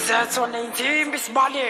Setso neyinsimbi sibale.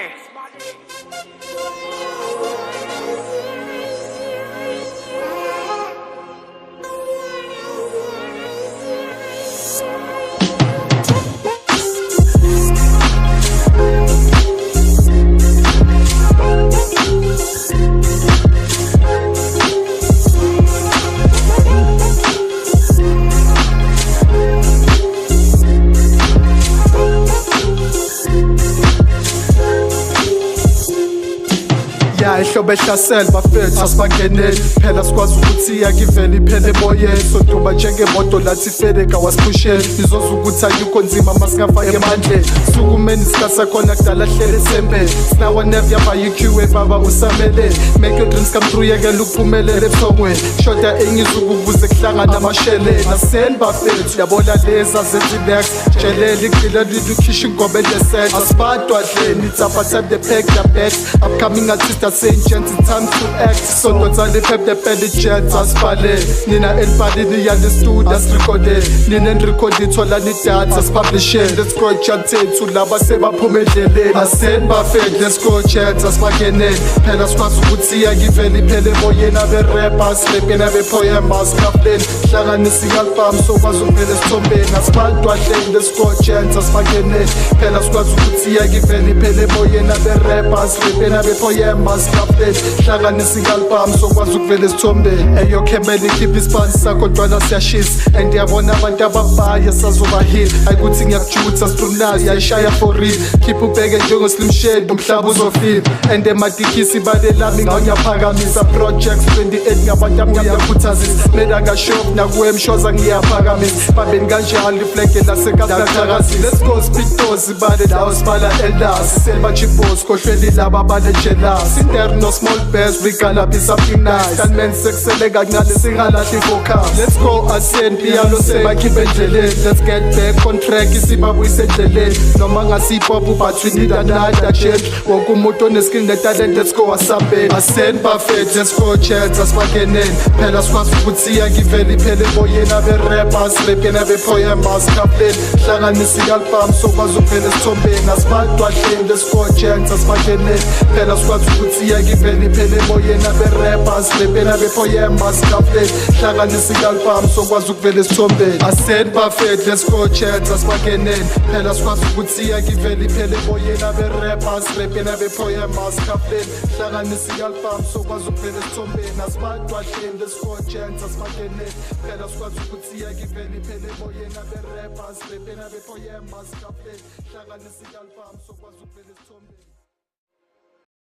ihlobo ehlasela bafethu asibangeneli phela sikwazi ukuthi iyakivela iphele emoyeni soduba njengemoto lathi ifeleka wasiphushela izoza ukuthi ayikho nzima masingafake emandleni sukumeni sikasakhona kudala hlele esembele sinawaneve yaba yiqiwe baba usamele make your dreams come true yekela ukuphumelela ebuthongweni shoda engizuku ukuze kuhlangana amashele naseni bafethu yabona leza zenzi next jelele igqila lilukhishwa ingobe leset asibadwa dleni it's about time they pack their bags upcoming artists are saying gents it's time to act so don't only pep the belly jets asibhale nina elibhalini yale studio asirecorde nina enrecord ithola ni data asipublishe let's go chathethu laba sebaphume endleleni aseni bafethu let's go chats asibakeneni phela sikwazi ukuthi iyakivela iphele emoyeni abe-rappers lepena be-poemas kafleni hlanganisa i-album sokwazi ukuvela esithombeni asibadwa dleni let's go chats asibakeneni phela sikwazi ukuthi iyakivela iphele emoyeni abe-rappers lepena be-poemas kafleni hlanganisa i-album sokwazi ukuvela esithombeni eyokhemela ikhipha isipani sakho ntwana siyashisa and yabona abantu ababhaya sazobahila ayikuthi ngiyakujutha strunazi yayishaya for real khipha ubheke njengoslim shade umhlaba uzofila and emadikisi ibale lami ngawunyaphakamisa projects 28 ngabantu abangiyakhuthazisa meda ngashop nakuwe mshoza ngiyaphakamisa babeni kanjani liflege lasekazakazisa let's go spitozi ibale lawo sibala eldasi selbachipos kohlweli laba bale jealous inter no small bears we gonna be something nice and men sexele kancane singalahli focus let's go ascend piano sebakhiphe endleleni let's get back on track isibabuyise endleleni noma ngasipop but we need another change wonke umuntu oneskill netalent let's go asambeni ascend buffet let's go chats asibakeneni phela sikwazi ukuthi iyakivela iphele emoyeni abe-rappers lepena be-poemas kafleni hlanganisa i-album sokwazi ukuvela esithombeni asibadwa dleni let's go chats asibakeneni phela sikwazi ukuthi iyakivela iphele emoyeni abe-rappers lepena be-poemas kafleni hlanganisa i-album sokwazi ukuvela esithombeni ascend buffet let's go chats asibakeneni phela sikwazi ukuthi iyakivela iphele emoyeni abe-rappers lepena be-poemas kafleni hlanganisa i-album sokwazi ukuvela esithombeni asibadwa dleni let's go chats asibakeneni phela sikwazi ukuthi iyakivela iphele emoyeni abe-rappers lepena be-poemas kafleni hlanganisa i-album sokwazi ukuvela esithombeni